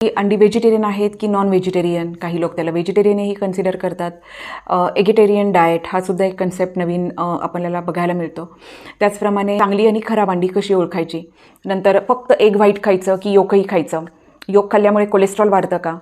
की अंडी व्हेजिटेरियन आहेत की नॉन व्हेजिटेरियन. काही लोक त्याला व्हेजिटेरियनही कन्सिडर करतात. एगिटेरियन डाएट हा सुद्धा एक कन्सेप्ट नवीन आपल्याला बघायला मिळतो. त्याचप्रमाणे चांगली आणि खराब अंडी कशी ओळखायची. नंतर फक्त एग व्हाईट खायचं की योकही खायचं. योग खाल्ल्यामुळे कोलेस्ट्रॉल वाढतं का.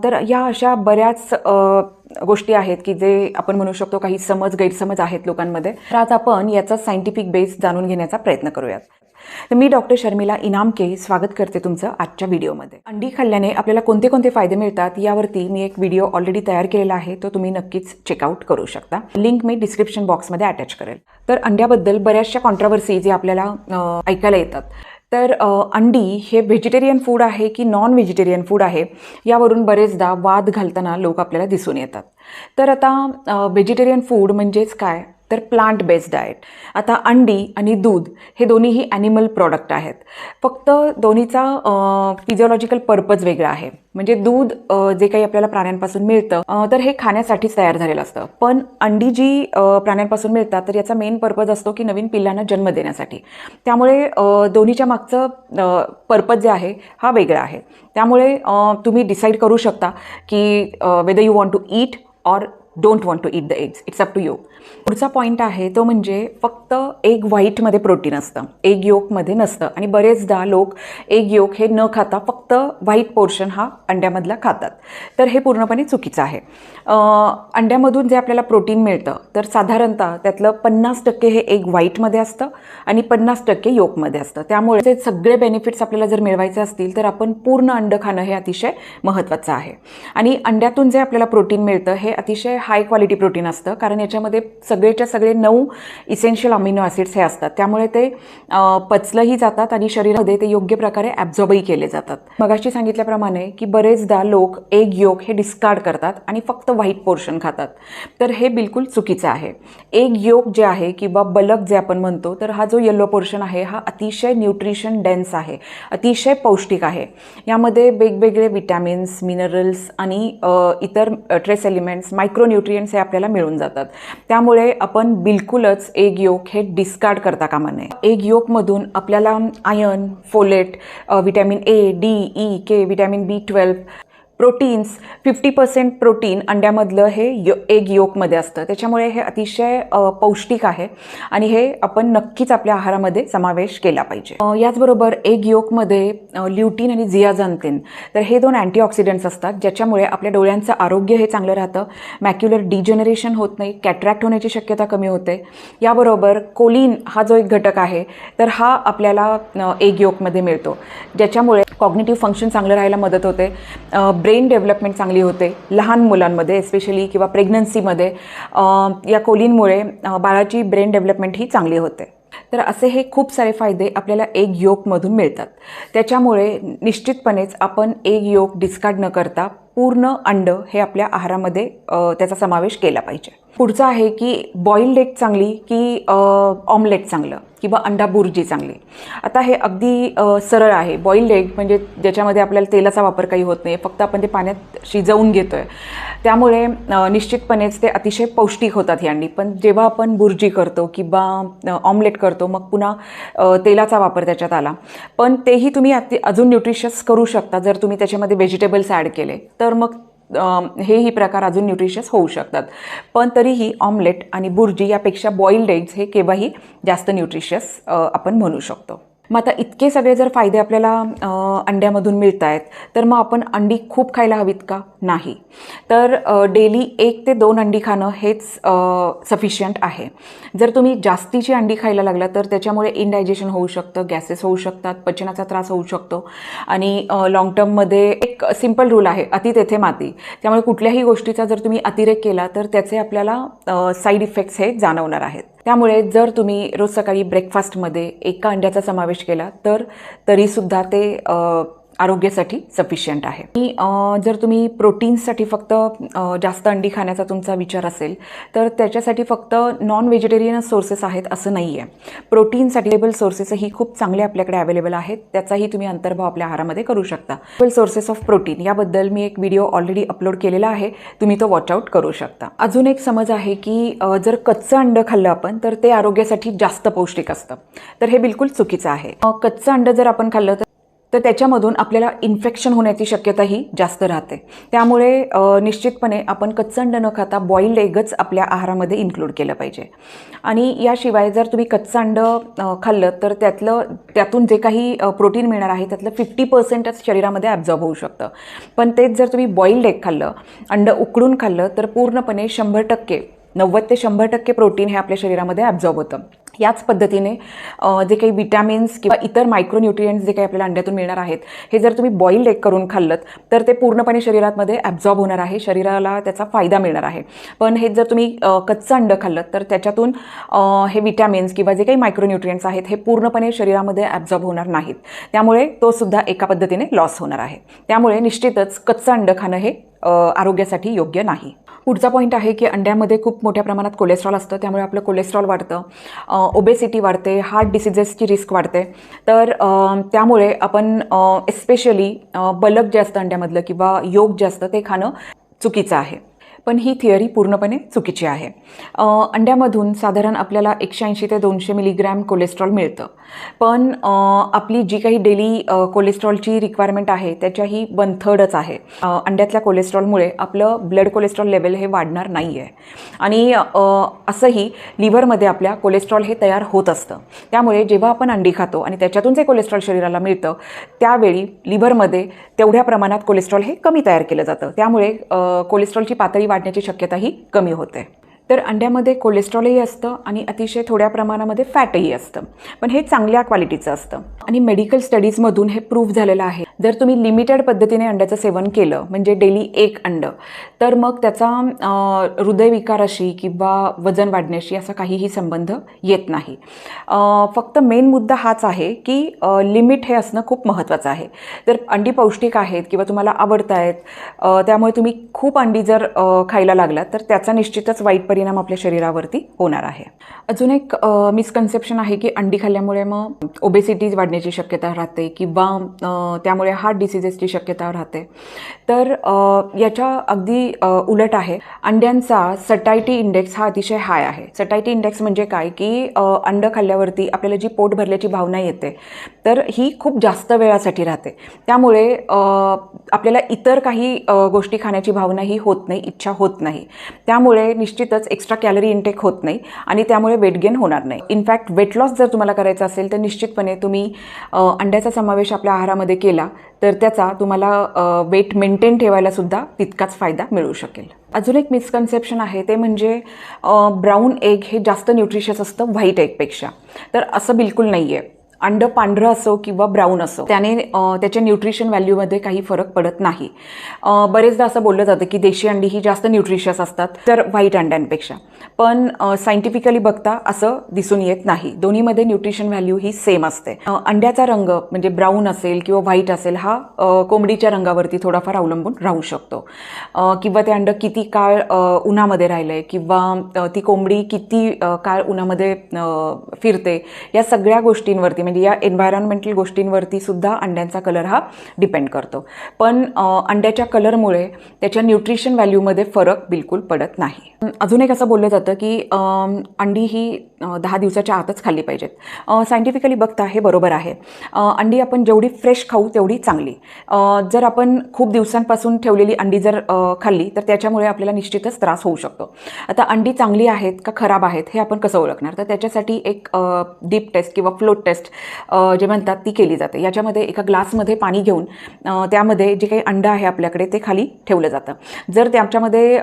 तर या अशा बऱ्याच गोष्टी आहेत की जे आपण म्हणू शकतो काही गैरसमज आहेत लोकांमध्ये. तर आज आपण याचा सायंटिफिक बेस जाणून घेण्याचा प्रयत्न करूयात. तर मी डॉक्टर शर्मिला इनामके स्वागत करते तुमचं आजच्या व्हिडिओमध्ये. अंडी खाल्ल्याने आपल्याला कोणते कोणते फायदे मिळतात यावरती मी एक व्हिडिओ ऑलरेडी तयार केलेला आहे, तो तुम्ही नक्कीच चेकआउट करू शकता. लिंक मी डिस्क्रिप्शन बॉक्समध्ये अटॅच करेल. तर अंड्याबद्दल बऱ्याचशा कॉन्ट्रोवर्सी जे आपल्याला ऐकायला येतात. तर अंडी हे व्हेजिटेरियन फूड आहे की नॉन व्हेजिटेरियन फूड आहे यावरून बरेचदा वाद घालताना लोक आपल्याला दिसून येतात. तर आता व्हेजिटेरियन फूड म्हणजेच काय, तर प्लांट बेस्ड डाएट. आता अंडी आणि दूध हे दोन्हीही ॲनिमल प्रॉडक्ट आहेत. फक्त दोन्हीचा फिजिओलॉजिकल पर्पज वेगळा आहे. म्हणजे दूध जे काही आपल्याला प्राण्यांपासून मिळतं तर हे खाण्यासाठीच तयार झालेलं असतं. पण अंडी जी प्राण्यांपासून मिळतात तर याचा मेन पर्पज असतो की नवीन पिल्लांना जन्म देण्यासाठी. त्यामुळे दोन्हीच्या मागचं पर्पज जे आहे हा वेगळा आहे. त्यामुळे तुम्ही डिसाईड करू शकता की whether you want to eat or don't want to eat the eggs. It's up to you. पुढचा पॉईंट आहे तो म्हणजे फक्त एग व्हाईटमध्ये प्रोटीन असतं, एग योकमध्ये नसतं. आणि बरेचदा लोक एग योक हे न खाता फक्त व्हाईट पोर्शन हा अंड्यामधला खातात. तर हे पूर्णपणे चुकीचं आहे. अंड्यामधून जे आपल्याला प्रोटीन मिळतं तर साधारणतः त्यातलं 50% हे एग व्हाईटमध्ये असतं आणि 50% योकमध्ये असतं. त्यामुळे ते सगळे बेनिफिट्स आपल्याला जर मिळवायचे असतील तर आपण पूर्ण अंड खाणं हे अतिशय महत्त्वाचं आहे. आणि अंड्यातून जे आपल्याला प्रोटीन मिळतं हे अतिशय हाय क्वालिटी प्रोटीन असतं, कारण याच्यामध्ये सगळेच्या सगळे 9 इसेन्शियल अमिनो ॲसिड्स हे असतात. त्यामुळे ते पचलंही जातात आणि शरीरामध्ये ते योग्य प्रकारे ॲब्झॉर्बही केले जातात. मगाशी सांगितल्याप्रमाणे की बरेचदा लोक एग योक हे डिस्कार्ड करतात आणि फक्त व्हाईट पोर्शन खातात. तर हे बिलकुल चुकीचं आहे. एग योक जे आहे किंवा बलक जे आपण म्हणतो तर हा जो येलो पोर्शन आहे हा अतिशय न्यूट्रिशन डेन्स आहे, अतिशय पौष्टिक आहे. यामध्ये वेगवेगळे विटॅमिन्स, मिनरल्स आणि इतर ट्रेस एलिमेंट्स, मायक्रोन्यूट्रियंट्स हे आपल्याला मिळून जातात. त्यामुळे आपण बिलकुलच एग योक हे डिस्कार्ड करता कामा नये. एग योकमधून आपल्याला iron, folate, vitamin A, D, E, K, vitamin B12, proteins, 50% protein अंड्यामधलं हे एग योकमध्ये असतं. त्याच्यामुळे हे अतिशय पौष्टिक आहे आणि हे आपण नक्कीच आपल्या आहारामध्ये समावेश केला पाहिजे. याचबरोबर एग योकमध्ये ल्युटीन आणि झियाझान्थिन तर हे 2 अँटीऑक्सिडंट्स असतात, ज्याच्यामुळे आपल्या डोळ्यांचं आरोग्य हे चांगलं राहतं, मॅक्युलर डिजनरेशन होत नाही, कॅटरॅक्ट होण्याची शक्यता कमी होते. याबरोबर कोलिन हा जो एक घटक आहे तर हा आपल्याला एग योकमध्ये मिळतो, ज्याच्यामुळे कॉग्निटिव्ह फंक्शन चांगलं राहायला मदत होते, ब्रेन डेव्हलपमेंट चांगली होते. लहान मुलांमध्ये एस्पेशली किंवा प्रेग्नन्सीमध्ये या कोलिनमुळे बाळाची ब्रेन डेव्हलपमेंट ही चांगली होते. तर असे हे खूप सारे फायदे आपल्याला एग योकमधून मिळतात. त्याच्यामुळे निश्चितपणेच आपण एग योक डिस्कार्ड न करता पूर्ण अंड हे आपल्या आहारामध्ये त्याचा समावेश केला पाहिजे. पुढचं आहे की बॉइल्ड एग चांगली की ऑमलेट चांगलं किंवा अंडा बुर्जी चांगली. आता हे अगदी सरळ आहे. बॉइल्ड एग म्हणजे ज्याच्यामध्ये आपल्याला तेलाचा वापर काही होत नाही, फक्त आपण ते पाण्यात शिजवून घेतो आहे. त्यामुळे निश्चितपणेच ते अतिशय पौष्टिक होतात ही अंडी. पण जेव्हा आपण बुर्जी करतो किंवा ऑमलेट करतो मग पुन्हा तेलाचा वापर त्याच्यात आला. पण तेही तुम्ही अजून न्यूट्रिशियस करू शकता जर तुम्ही त्याच्यामध्ये व्हेजिटेबल्स ॲड केले तर मग हेही प्रकार अजून न्यूट्रिशियस होऊ शकतात. पण तरीही ऑमलेट आणि बुर्जी यापेक्षा बॉइल्ड एग्स हे केव्हाही जास्त न्यूट्रिशियस आपण म्हणू शकतो. मग आता इतके सगळे जर फायदे आपल्याला अंड्यामधून मिळत आहेत तर मग आपण अंडी खूप खायला हवीत का? नाही. तर डेली 1 ते 2 अंडी खाणं हेच सफिशियंट आहे. जर तुम्ही जास्तीची अंडी खायला लागला तर त्याच्यामुळे इनडायजेशन होऊ शकतं, गॅसेस होऊ शकतात, पचनाचा त्रास होऊ शकतो. आणि लॉंग टर्ममध्ये एक सिंपल रूल आहे, अति तेथे माती. त्यामुळे कुठल्याही गोष्टीचा जर तुम्ही अतिरेक केला तर त्याचे आपल्याला साईड इफेक्ट्स हे जाणवणार आहेत. त्यामुळे जर तुम्ही रोज सकाळी ब्रेकफास्टमध्ये एका अंड्याचा समावेश केला तर तरीसुद्धा ते आरोग्यासाठी सफिशियंट आहे. आणि जर तुम्ही प्रोटीन्ससाठी फक्त जास्त अंडी खाण्याचा तुमचा विचार असेल तर त्याच्यासाठी फक्त नॉन व्हेजिटेरियन सोर्सेस आहेत असं नाही आहे. प्रोटीनसाठी लेबल सोर्सेसही खूप चांगले आपल्याकडे अवेलेबल आहेत, त्याचाही तुम्ही अंतर्भाव आपल्या आहारामध्ये करू शकता. लेबल सोर्सेस ऑफ प्रोटीन याबद्दल मी एक व्हिडिओ ऑलरेडी अपलोड केलेला आहे, तुम्ही तो वॉचआउट करू शकता. अजून एक समज आहे की जर कच्चं अंडं खाल्लं आपण तर ते आरोग्यासाठी जास्त पौष्टिक असतं, तर हे बिलकुल चुकीचं आहे. कच्चं अंडं जर आपण खाल्लं तर तर त्याच्यामधून आपल्याला इन्फेक्शन होण्याची शक्यताही जास्त राहते. त्यामुळे निश्चितपणे आपण कच्चं अंड न खाता बॉइल्ड एगच आपल्या आहारामध्ये इन्क्लूड केलं पाहिजे. आणि याशिवाय जर तुम्ही कच्चं अंड खाल्लं तर त्यातून जे काही प्रोटीन मिळणार आहे त्यातलं 50%च शरीरामध्ये ॲब्झॉर्ब होऊ शकतं. पण तेच जर तुम्ही बॉइल्ड एग खाल्लं, अंड उकडून खाल्लं, तर पूर्णपणे 100% 90 ते 100% प्रोटीन हे आपल्या शरीरामध्ये ॲब्झॉर्ब होतं. याच पद्धतीने जे काही विटॅमिन्स किंवा इतर मायक्रोन्यूट्रिएंट्स जे काही आपल्याला अंड्यातून मिळणार आहेत, हे जर तुम्ही बॉइल्ड एग करून खाल्लं तर ते पूर्णपणे शरीरामध्ये ॲब्झॉर्ब होणार आहे, शरीराला त्याचा फायदा मिळणार आहे. पण हे जर तुम्ही कच्चं अंड खाल्लं तर त्याच्यातून हे विटॅमिन्स किंवा जे काही मायक्रोन्यूट्रिएंट्स आहेत हे पूर्णपणे शरीरामध्ये ॲब्झॉर्ब होणार नाहीत. त्यामुळे तो सुद्धा एका पद्धतीने लॉस होणार आहे. त्यामुळे निश्चितच कच्चं अंड खाणं हे आरोग्यासाठी योग्य नाही. पुढचा पॉईंट आहे की अंड्यामध्ये खूप मोठ्या प्रमाणात कोलेस्ट्रॉल असतं. त्यामुळे आपलं कोलेस्ट्रॉल वाढतं, ओबेसिटी वाढते, हार्ट डिसिजेसची रिस्क वाढते. तर त्यामुळे आपण एस्पेशली बलक जे असतं अंड्यामधलं किंवा योग जे असतं ते खाणं चुकीचं आहे. पण ही थिअरी पूर्णपणे चुकीची आहे. अंड्यामधून साधारण आपल्याला 180 ते 200 मिलीग्रॅम कोलेस्ट्रॉल मिळतं. पण आपली जी काही डेली कोलेस्ट्रॉलची रिक्वायरमेंट आहे त्याच्याही 1/3च आहे. अंड्यातल्या कोलेस्ट्रॉलमुळे आपलं ब्लड कोलेस्ट्रॉल लेवल हे वाढणार नाही आहे. आणि असंही लिव्हरमध्ये आपल्या कोलेस्ट्रॉल हे तयार होत असतं. त्यामुळे जेव्हा आपण अंडी खातो आणि त्याच्यातून जे कोलेस्ट्रॉल शरीराला मिळतं त्यावेळी लिव्हरमध्ये तेवढ्या प्रमाणात कोलेस्ट्रॉल हे कमी तयार केलं जातं. त्यामुळे कोलेस्ट्रॉलची पातळी वाढण्याची शक्यताही कमी होते. तर अंड्यामध्ये कोलेस्ट्रॉलही असतं आणि अतिशय थोड्या प्रमाणामध्ये फॅटही असतं. पण हे चांगल्या क्वालिटीचं असतं. आणि मेडिकल स्टडीजमधून हे प्रूव्ह झालेलं आहे, जर तुम्ही लिमिटेड पद्धतीने अंड्याचं सेवन केलं म्हणजे डेली 1 अंड, तर मग त्याचा हृदयविकाराशी किंवा वजन वाढण्याशी असा काहीही संबंध येत नाही. फक्त मेन मुद्दा हाच आहे की लिमिट हे असणं खूप महत्त्वाचं आहे. तर अंडी पौष्टिक आहेत किंवा तुम्हाला आवडत आहेत, त्यामुळे तुम्ही खूप अंडी जर खायला लागलात तर त्याचा निश्चितच वाईट परिणाम आपल्या शरीरावरती होणार आहे. अजून एक मिसकन्सेप्शन आहे की अंडी खाल्ल्यामुळे मग ओबेसिटी वाढण्याची शक्यता राहते किंवा त्यामुळे हार्ट डिसिजेसची शक्यता राहते. तर याच्या अगदी उलट आहे. अंड्यांचा सटायटी इंडेक्स हा अतिशय हाय आहे. सटायटी इंडेक्स म्हणजे काय की अंड खाल्ल्यावरती आपल्याला जी पोट भरल्याची भावना येते तर ही खूप जास्त वेळासाठी राहते. त्यामुळे आपल्याला इतर काही गोष्टी खाण्याची भावना ही होत नाही, इच्छा होत नाही. त्यामुळे निश्चितच एक्स्ट्रा कॅलरी इंटेक होत नाही आणि त्यामुळे वेट गेन होणार नाही. इनफॅक्ट वेट लॉस जर तुम्हाला करायचा असेल तर निश्चितपणे तुम्ही अंड्याचा समावेश आपल्या आहारामध्ये केला तर त्याचा तुम्हाला वेट मेंटेन ठेवायला सुद्धा तितकाच फायदा मिळू शकेल. अजून एक मिसकन्सेप्शन आहे ते म्हणजे ब्राऊन एग हे जास्त न्यूट्रिशियस असतं व्हाईट एगपेक्षा. तर असं बिलकुल नाही आहे. अंड पांढरं असो किंवा ब्राऊन असो त्याने त्याच्या न्यूट्रिशन व्हॅल्यूमध्ये काही फरक पडत नाही. बरेचदा असं बोललं जातं की देशी अंडी ही जास्त न्यूट्रिशियस असतात तर व्हाईट अंड्यांपेक्षा. पण सायंटिफिकली बघता असं दिसून येत नाही. दोन्हीमध्ये न्यूट्रिशन व्हॅल्यू ही सेम असते. अंड्याचा रंग म्हणजे ब्राऊन असेल किंवा व्हाईट असेल हा कोंबडीच्या रंगावरती थोडाफार अवलंबून राहू शकतो. किंवा ते अंड किती काळ उन्हामध्ये राहिलंय किंवा ती कोंबडी किती काळ उन्हामध्ये फिरते या सगळ्या गोष्टींवरती म्हणजे या एन्व्हायरमेंटल गोष्टींवरती सुद्धा अंड्यांचा कलर हा डिपेंड करतो. पण अंड्याच्या कलरमुळे त्याच्या न्यूट्रिशन व्हॅल्यूमध्ये फरक बिलकुल पडत नाही. अजून एक असं बोललं जातं की अंडी ही 10 दिवसाच्या आतच खाल्ली पाहिजेत. सायंटिफिकली बघता हे बरोबर आहे. अंडी आपण जेवढी फ्रेश खाऊ तेवढी चांगली. जर आपण खूप दिवसांपासून ठेवलेली अंडी जर खाल्ली तर त्याच्यामुळे आपल्याला निश्चितच त्रास होऊ शकतो. आता अंडी चांगली आहेत का खराब आहेत हे आपण कसं ओळखणार, तर त्याच्यासाठी एक डीप टेस्ट किंवा फ्लोट टेस्ट जे म्हणतात ती केली जाते. याच्यामध्ये एका ग्लासमध्ये पाणी घेऊन त्यामध्ये जे काही अंडं आहे आपल्याकडे ते खाली ठेवलं जातं. जर त्याच्यामध्ये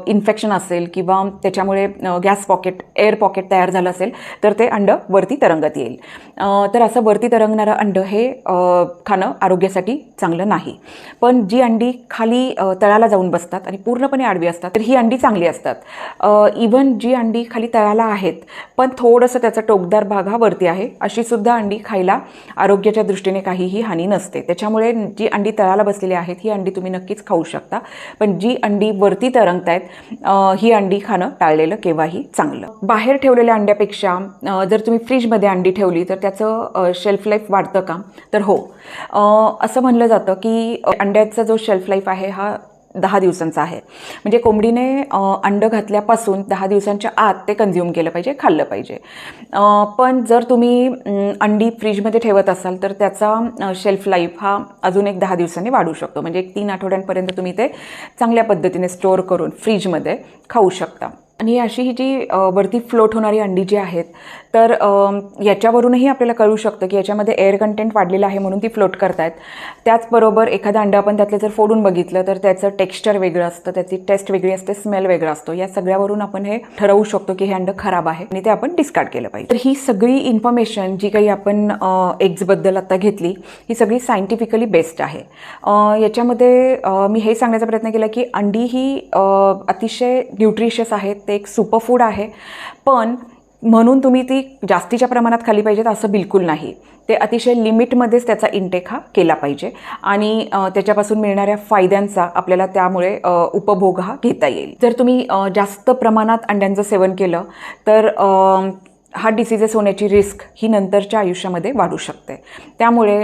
इन्फेक्शन असेल किंवा त्याच्यामुळे गॅस पॉकेट एअर पॉकेट तयार झालं असेल तर ते अंडं वरती तरंगत येईल. तर असं वरती तरंगणारं अंडं हे खाणं आरोग्यासाठी चांगलं नाही. पण जी अंडी खाली तळाला जाऊन बसतात आणि पूर्णपणे आडवी असतात तर ही अंडी चांगली असतात. इवन जी अंडी खाली तळाला आहेत पण थोडंसं त्याचा टोकदार भाग हा वरती आहे अशी सुद्धा अंडी खायला आरोग्याच्या दृष्टीने काहीही हानी नसते. त्याच्यामुळे जी अंडी तळाला बसलेली आहेत ही अंडी तुम्ही नक्कीच खाऊ शकता. पण जी अंडी वरती तरंगत आहेत ही अंडी खाणं टाळलेलं केव्हाही चांगलं. बाहेर ठेवलेल्या अंड्यापेक्षा जर तुम्ही फ्रीजमध्ये अंडी ठेवली तर त्याचं शेल्फ लाईफ वाढतं का, तर हो. असं म्हणलं जातं की अंड्याचा जो शेल्फ लाईफ आहे हा 10 दिवसांचा आहे. म्हणजे कोंबडीने अंडं घातल्यापासून 10 दिवसांच्या आत ते कन्झ्युम केलं पाहिजे, खाल्लं पाहिजे. पण जर तुम्ही अंडी फ्रीजमध्ये ठेवत असाल तर त्याचा शेल्फ लाईफ हा अजून एक 10 दिवसांनी वाढू शकतो. म्हणजे एक 3 आठवड्यांपर्यंत तुम्ही ते चांगल्या पद्धतीने स्टोअर करून फ्रीजमध्ये खाऊ शकता. आणि अशी ही जी वरती फ्लोट होणारी अंडी जी आहेत तर याच्यावरूनही आपल्याला कळू शकतं की याच्यामध्ये एअर कंटेंट वाढलेलं आहे म्हणून ती फ्लोट करतायत. त्याचबरोबर एखादं अंडं आपण त्यातलं जर फोडून बघितलं तर त्याचं टेक्स्चर वेगळं असतं, त्याची टेस्ट वेगळी असते, स्मेल वेगळा असतो. या सगळ्यावरून आपण हे ठरवू शकतो की हे अंडं खराब आहे आणि ते आपण डिस्कार्ड केलं पाहिजे. तर ही सगळी इन्फॉर्मेशन जी काही आपण एग्सबद्दल आता घेतली ही सगळी सायंटिफिकली बेस्ड आहे. याच्यामध्ये मी हे सांगण्याचा प्रयत्न केला की अंडी ही अतिशय न्यूट्रिशियस आहेत, ते एक सुपरफूड आहे. पण म्हणून तुम्ही ती जास्तीच्या प्रमाणात खाल्ली पाहिजेत असं बिलकुल नाही. ते अतिशय लिमिटमध्येच त्याचा इंटेक हा केला पाहिजे आणि त्याच्यापासून मिळणाऱ्या फायद्यांचा आपल्याला त्यामुळे उपभोग हा घेता येईल. जर तुम्ही जास्त प्रमाणात अंड्यांचं सेवन केलं तर हार्ट डिसीजेस होण्याची रिस्क ही नंतरच्या आयुष्यामध्ये वाढू शकते. त्यामुळे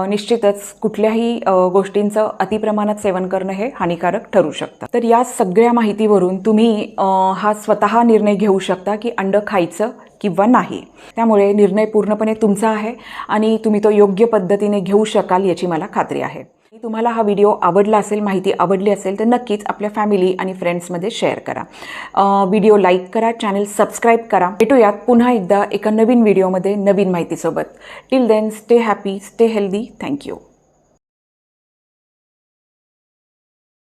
निश्चितच कुठल्याही गोष्टींचं अतिप्रमाणात सेवन करणं हे हानिकारक ठरू शकतं. तर या सगळ्या माहितीवरून तुम्ही हा स्वतः निर्णय घेऊ शकता की अंडं खायचं किंवा नाही. त्यामुळे निर्णय पूर्णपणे तुमचा आहे आणि तुम्ही तो योग्य पद्धतीने घेऊ शकाल याची मला खात्री आहे. तुम्हाला हा व्हिडिओ आवडला असेल, माहिती आवडली असेल तर नक्कीच आपल्या फॅमिली आणि फ्रेंड्समध्ये शेअर करा. व्हिडिओ लाईक करा, चॅनल सबस्क्राईब करा. भेटूयात पुन्हा एकदा एका नवीन व्हिडिओमध्ये नवीन माहितीसोबत. Till then stay happy, stay healthy. Thank you.